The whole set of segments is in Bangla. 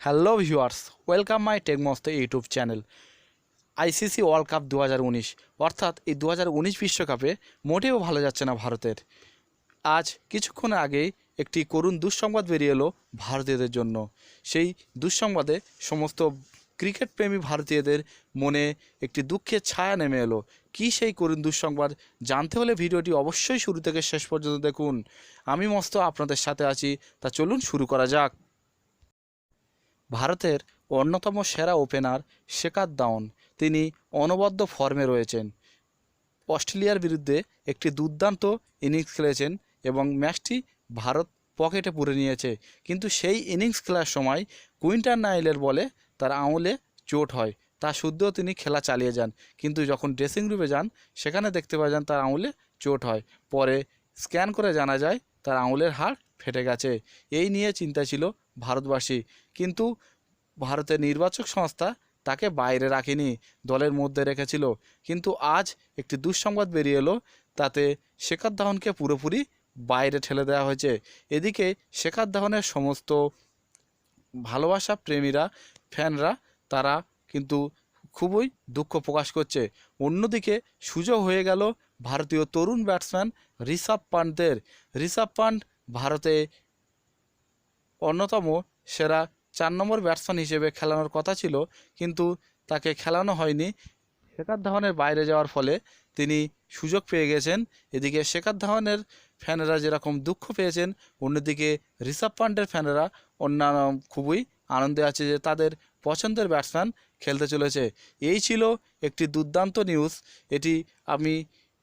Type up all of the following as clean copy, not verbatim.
হ্যালো ভিউয়ার্স, ওয়েলকাম মাই টেকমস্ত YouTube channel. ICC World Cup 2019 অর্থাৎ এই 2019 বিশ্বকাপে মোটেও ভালো যাচ্ছে না ভারতের। আজ কিছুক্ষণ আগেই একটি করুণ দুঃসংবাদ বেরিয়ে এলো ভারতীয়দের জন্য। সেই দুঃসংবাদে সমস্ত ক্রিকেট প্রেমী ভারতীয়দের মনে একটি দুঃখের ছায়া নেমে এলো। কী সেই করুণ দুঃসংবাদ জানতে হলে ভিডিওটি অবশ্যই শুরু থেকে শেষ পর্যন্ত দেখুন। আমি মস্ত আপনাদের সাথে আছি, তা চলুন শুরু করা যাক। ভারতের অন্যতম সেরা ওপেনার শেখার ধাওয়ান তিনি অনবদ্য ফর্মে রয়েছেন। অস্ট্রেলিয়ার বিরুদ্ধে একটি দুর্দান্ত ইনিংস খেলেছেন এবং ম্যাচটি ভারত পকেটে পুরে নিয়েছে। কিন্তু সেই ইনিংস খেলার সময় কুইন্টন নাইলের বলে তার আঙুলে চোট হয়। তা সত্ত্বেও তিনি খেলা চালিয়ে যান, কিন্তু যখন ড্রেসিং রুমে যান সেখানে দেখতে পাওয়া যান তার আঙুলে চোট হয়। পরে স্ক্যান করে জানা যায় তার আঙুলের হাড় ফেটে গেছে। এই নিয়ে চিন্তা ছিল ভারতবাসী, কিন্তু ভারতের নির্বাচক সংস্থা তাকে বাইরে রাখেনি, দলের মধ্যে রেখেছিল। কিন্তু আজ একটি দুঃসংবাদ বেরিয়ে এলো, তাতে শেখার ধাওয়ানকে পুরোপুরি বাইরে ঠেলে দেওয়া হয়েছে। এদিকে শেখার ধাওয়ানের সমস্ত ভালোবাসা প্রেমীরা, ফ্যানরা, তারা কিন্তু খুবই দুঃখ প্রকাশ করছে। অন্যদিকে সুযোগ হয়ে গেল ভারতীয় তরুণ ব্যাটসম্যান ঋষভ পান্তের। ঋষভ পান্ট ভারতে অন্যতম সেরা 4 নম্বর ব্যাটসম্যান হিসেবে খেলানোর কথা ছিল, কিন্তু তাকে খেলানো হয়নি। শেখার ধাওয়ানের বাইরে যাওয়ার ফলে তিনি সুযোগ পেয়ে গেছেন। এদিকে শেখার ধাওয়ানের ফ্যানেরা যেরকম দুঃখ পেয়েছেন, অন্যদিকে ঋষভ পান্টের ফ্যানেরা অন্যান্য খুবই আনন্দে আছে যে তাদের পছন্দের ব্যাটসম্যান খেলতে চলেছে। এই ছিল একটি দুর্দান্ত নিউজ। এটি আমি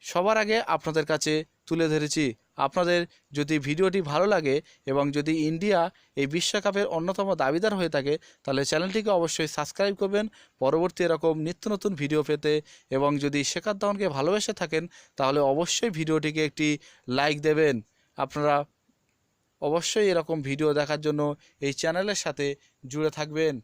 সবার আগে আপনাদের কাছে তুলে ধরেছি। আপনাদের যদি ভিডিওটি ভালো লাগে এবং যদি ইন্ডিয়া এই বিশ্বকাপের অন্যতম দাবিদার হয়ে থাকে, তাহলে চ্যানেলটিকে অবশ্যই সাবস্ক্রাইব করবেন পরবর্তী এরকম নিত্য নতুন ভিডিও পেতে। এবং যদি শেখার ধাওয়ানকে ভালোবেসে থাকেন তাহলে অবশ্যই ভিডিওটিকে একটি লাইক দেবেন। আপনারা অবশ্যই এরকম ভিডিও দেখার জন্য এই চ্যানেলের সাথে জুড়ে থাকবেন।